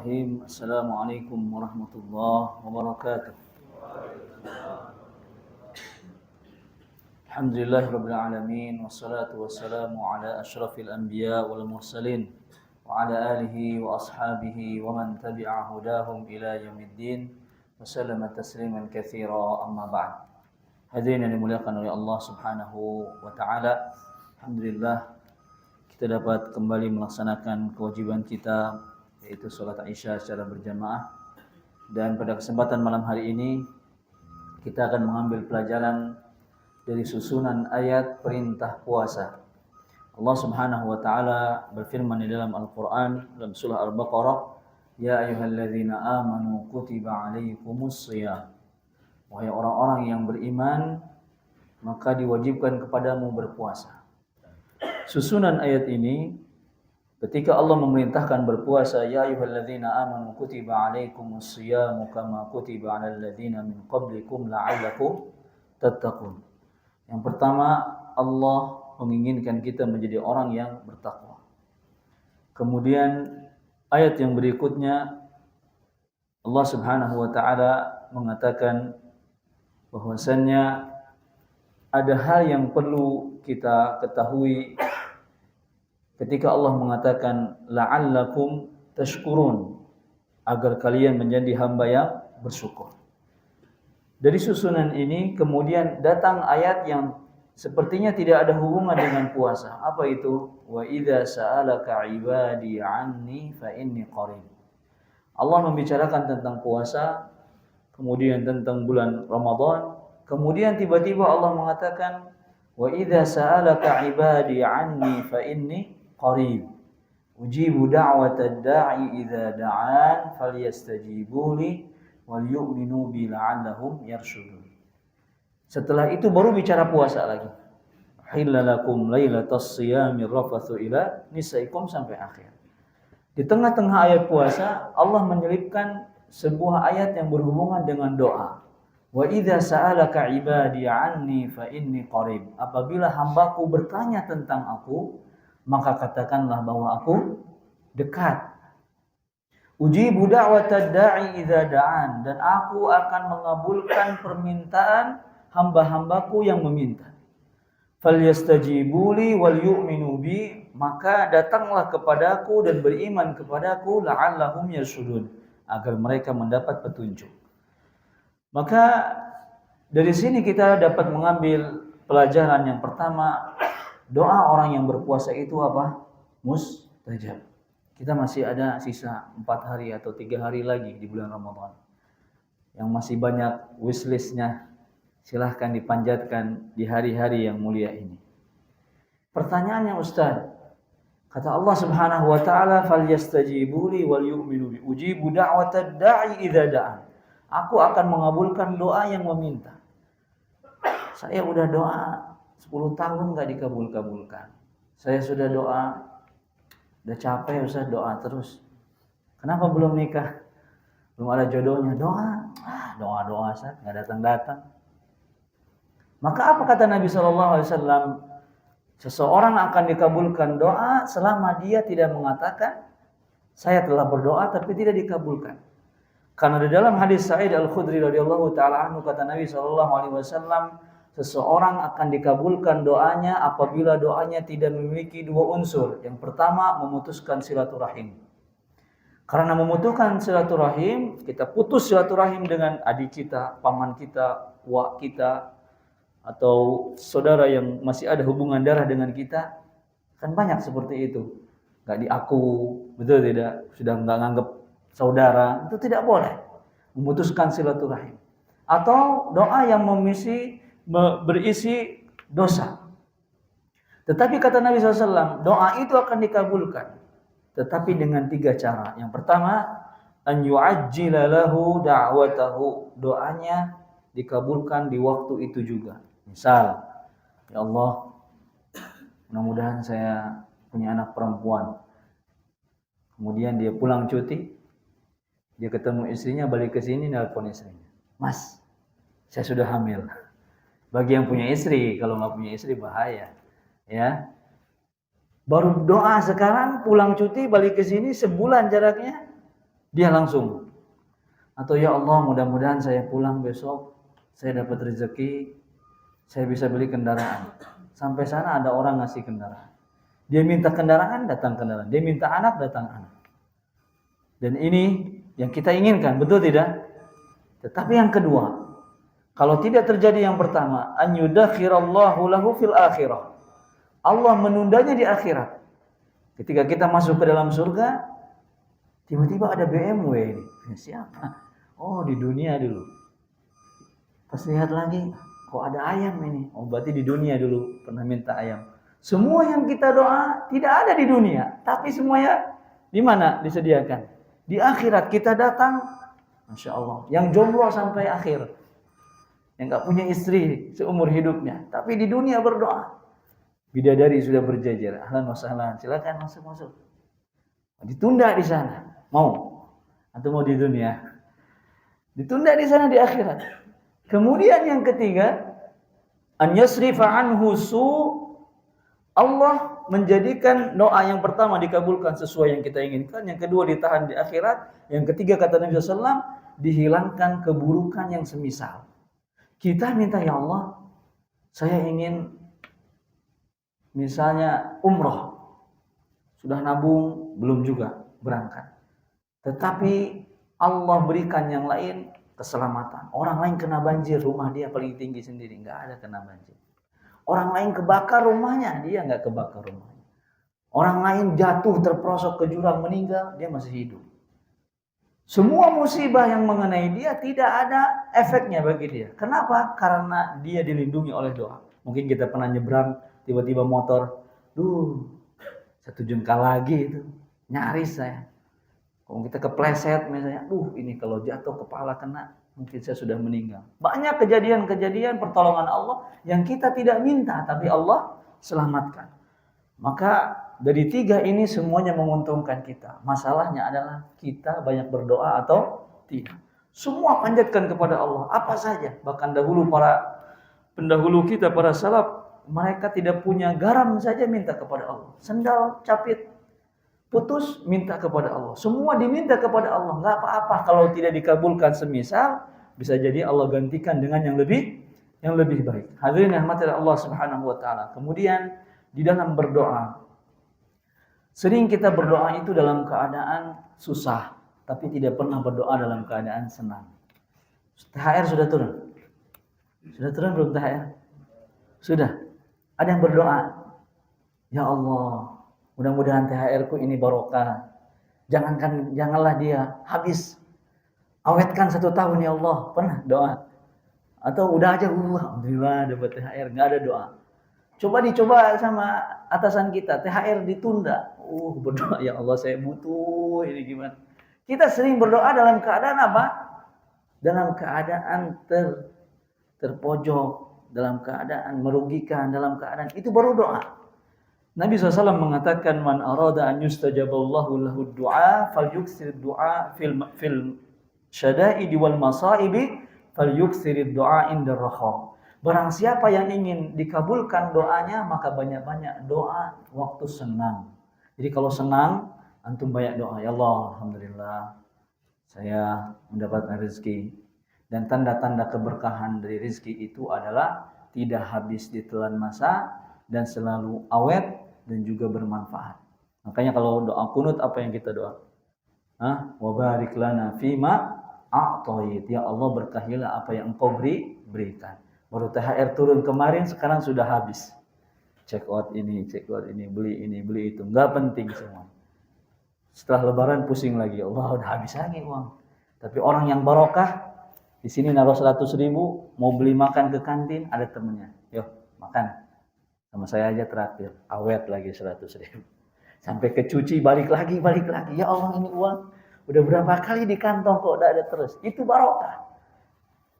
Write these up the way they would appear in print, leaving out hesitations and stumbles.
Bismillahirrahmanirrahim. Assalamualaikum warahmatullahi wabarakatuh. Alhamdulillahirabbil alamin wassalatu wassalamu ala asyrafil anbiya wal mursalin wa ala alihi wa ashabihi wa man tabi'a hudahum ila yaumiddin wa sallama tasliman katsira amma ba'd. Hadirin yang dimuliakan oleh Allah Subhanahu wa taala. Alhamdulillah kita dapat kembali melaksanakan kewajiban kita, yaitu sholat Isya secara berjamaah. Dan pada kesempatan malam hari ini kita akan mengambil pelajaran dari susunan ayat perintah puasa. Allah Subhanahu wa taala berfirman di dalam Al-Qur'an dalam surah Al-Baqarah, "Ya ayyuhalladzina amanu kutiba 'alaikumus shiyam." Wahai orang-orang yang beriman, maka diwajibkan kepadamu berpuasa. Susunan ayat ini ketika Allah memerintahkan berpuasa, ya ayyuhalladzina amanu kutiba 'alaikumus shiyamu kama kutiba 'alal ladzina min qablikum la'allakum tattaqun. Yang pertama, Allah menginginkan kita menjadi orang yang bertakwa. Kemudian ayat yang berikutnya Allah Subhanahu wa taala mengatakan bahwasannya ada hal yang perlu kita ketahui ketika Allah mengatakan la'allakum tashkurun, agar kalian menjadi hamba yang bersyukur. Dari susunan ini kemudian datang ayat yang sepertinya tidak ada hubungan dengan puasa. Apa itu? Wa idza sa'alaka 'ibadi 'anni fa inni qarib. Allah membicarakan tentang puasa, kemudian tentang bulan Ramadan, kemudian tiba-tiba Allah mengatakan wa idza sa'alaka 'ibadi 'anni fa inni qarib. Ujibu da'watad da'i idza da'an falyastajibu li wal yu'minu bi la'allahum yarshudun. Setelah itu baru bicara puasa lagi. Hillalakum lailatas shiyami rafathu ila nisaikum sampai akhir. Di tengah-tengah ayat puasa Allah menyelipkan sebuah ayat yang berhubungan dengan doa. Wa idza sa'alaka 'ibadi 'anni fa inni qarib. Apabila hambaku bertanya tentang aku, maka katakanlah bahwa aku dekat. Ujibu da'watad da'i idza da'an, dan aku akan mengabulkan permintaan hamba-hambaku yang meminta. Falyastajibuli wal yu'minu bi, maka datanglah kepadaku dan beriman kepadaku la'allahum yarshudun, agar mereka mendapat petunjuk. Maka dari sini kita dapat mengambil pelajaran yang pertama, doa orang yang berpuasa itu apa? Mustajab. Kita masih ada sisa 4 hari atau 3 hari lagi di bulan Ramadan. Yang masih banyak wishlist-nya, silahkan dipanjatkan di hari-hari yang mulia ini. Pertanyaannya, Ustaz, kata Allah Subhanahu wa taala, "Falyastajibuli wal yu'minu bi, ujibu da'watad da'i idza da'an." Aku akan mengabulkan doa yang meminta. Saya udah doa 10 tahun enggak dikabul-kabulkan. Saya sudah doa, udah capek Ustaz doa terus. Kenapa belum nikah? Belum ada jodohnya. Doa Ustaz, enggak datang-datang. Maka apa kata Nabi SAW? Seseorang akan dikabulkan doa selama dia tidak mengatakan saya telah berdoa tapi tidak dikabulkan. Karena di dalam hadis Sa'id Al-Khudri radhiyallahu taala anhu kata Nabi SAW, seseorang akan dikabulkan doanya apabila doanya tidak memiliki 2 unsur. Yang pertama, memutuskan silaturahim. Karena memutuskan silaturahim, kita putus silaturahim dengan adik kita, paman kita, wak kita, atau saudara yang masih ada hubungan darah dengan kita. Kan banyak seperti itu. Gak diaku, betul tidak? Sudah gak nganggap saudara, itu tidak boleh. Memutuskan silaturahim. Atau doa yang berisi dosa. Tetapi kata Nabi SAW, doa itu akan dikabulkan, tetapi dengan 3 cara. Yang pertama, an yu'ajjila lahu da'watahu, doanya dikabulkan di waktu itu juga. Misal, ya Allah, mudah-mudahan saya punya anak perempuan. Kemudian dia pulang cuti, dia ketemu istrinya, balik ke sini, nelpon istrinya, "Mas, saya sudah hamil." Bagi yang punya istri, kalau nggak punya istri bahaya, ya. Baru doa sekarang, pulang cuti, balik ke sini, sebulan jaraknya, dia langsung. Atau ya Allah, mudah-mudahan saya pulang besok, saya dapat rezeki, saya bisa beli kendaraan. Sampai sana ada orang ngasih kendaraan. Dia minta kendaraan, datang kendaraan. Dia minta anak, datang anak. Dan ini yang kita inginkan, betul tidak? Tetapi yang kedua, kalau tidak terjadi yang pertama, an yudakhirallahu lahu fil akhirah. Allah menundanya di akhirat. Ketika kita masuk ke dalam surga, tiba-tiba ada BMW ini. Siapa? Oh, di dunia dulu. Pas lihat lagi, kok ada ayam ini? Oh, berarti di dunia dulu pernah minta ayam. Semua yang kita doa tidak ada di dunia, tapi semuanya di mana disediakan? Di akhirat kita datang, Masya Allah. Yang jomblo sampai akhir, yang nggak punya istri seumur hidupnya, tapi di dunia berdoa. Bidadari sudah berjajar, ahlan wa sahlan, silakan masuk. Ditunda di sana, mau? Atau mau di dunia? Ditunda di sana di akhirat. Kemudian yang ketiga, an yasrifa anhu su, Allah menjadikan doa yang pertama dikabulkan sesuai yang kita inginkan, yang kedua ditahan di akhirat, yang ketiga kata Nabi SAW, dihilangkan keburukan yang semisal. Kita minta, ya Allah, saya ingin misalnya umroh, sudah nabung, belum juga berangkat. Tetapi Allah berikan yang lain keselamatan. Orang lain kena banjir, rumah dia paling tinggi sendiri, nggak ada kena banjir. Orang lain kebakar rumahnya, dia nggak kebakar rumahnya. Orang lain jatuh terperosok ke jurang meninggal, dia masih hidup. Semua musibah yang mengenai dia tidak ada efeknya bagi dia. Kenapa? Karena dia dilindungi oleh doa. Mungkin kita pernah nyebrang, tiba-tiba motor, satu jengkal lagi itu, nyaris saya. Kalau kita kepleset misalnya, ini kalau jatuh kepala kena, mungkin saya sudah meninggal. Banyak kejadian-kejadian pertolongan Allah yang kita tidak minta, tapi Allah selamatkan. Maka dari tiga ini semuanya menguntungkan kita. Masalahnya adalah kita banyak berdoa atau tidak. Semua panjatkan kepada Allah, apa saja. Bahkan dahulu para pendahulu kita, para salaf, mereka tidak punya garam saja minta kepada Allah. Sendal capit putus, minta kepada Allah. Semua diminta kepada Allah. Nggak apa-apa kalau tidak dikabulkan semisal, bisa jadi Allah gantikan dengan yang lebih baik. Hadirin yang rahmati Allah Subhanahu wa taala. Kemudian di dalam berdoa, sering kita berdoa itu dalam keadaan susah, tapi tidak pernah berdoa dalam keadaan senang. THR sudah turun? Sudah turun belum THR? Sudah. Ada yang berdoa, ya Allah, mudah-mudahan THR-ku ini barokah. Janganlah dia habis. Awetkan 1 tahun ya Allah. Pernah doa? Atau udah aja, alhamdulillah dapat THR, nggak ada doa. Dicoba sama atasan kita, THR ditunda. Berdoa, ya Allah saya butuh, ini gimana? Kita sering berdoa dalam keadaan apa? Dalam keadaan terpojok, dalam keadaan merugikan, dalam keadaan itu baru doa. Nabi SAW mengatakan, man arada an yustajaballahu lahu du'a falyuksir du'a fil syada'idi wal masaibi falyuksir du'a inda rakham. Barang siapa yang ingin dikabulkan doanya, maka banyak-banyak doa waktu senang. Jadi kalau senang, antum banyak doa, ya Allah, alhamdulillah saya mendapatkan rezeki. Dan tanda-tanda keberkahan dari rezeki itu adalah tidak habis ditelan masa dan selalu awet dan juga bermanfaat. Makanya kalau doa kunut apa yang kita doa? Wa barik lana fima a'tait. Ya Allah, berkahilah apa yang Engkau berikan. Baru THR turun kemarin, sekarang sudah habis. Check out ini, beli itu. Enggak penting semua. Setelah lebaran pusing lagi, Allah udah habis lagi uang. Tapi orang yang barokah, di sini naruh 100.000, mau beli makan ke kantin, ada temennya. Yuk, makan. Sama saya aja traktir. Awet lagi 100.000. Sampai kecuci, balik lagi. Ya Allah, ini uang udah berapa kali di kantong kok udah ada terus. Itu barokah.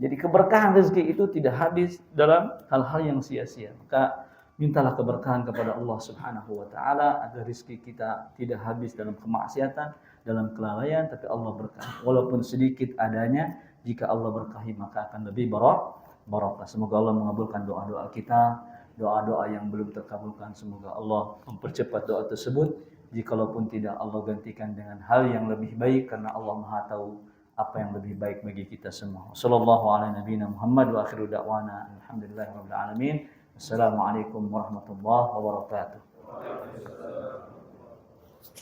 Jadi keberkahan rezeki itu tidak habis dalam hal-hal yang sia-sia. Maka mintalah keberkahan kepada Allah Subhanahu wa taala agar rezeki kita tidak habis dalam kemaksiatan, dalam kelalaian, tapi Allah berkah. Walaupun sedikit adanya, jika Allah berkahi maka akan lebih barokah. Semoga Allah mengabulkan doa-doa kita, doa-doa yang belum terkabulkan semoga Allah mempercepat doa tersebut Jikalaupun tidak, Allah gantikan dengan hal yang lebih baik karena Allah Maha tahu apa yang lebih baik bagi kita semua. Sallallahu ala nabiyina Muhammad wa akhiru da'wana alhamdulillahirabbil alamin. Assalamualaikum warahmatullahi wabarakatuh.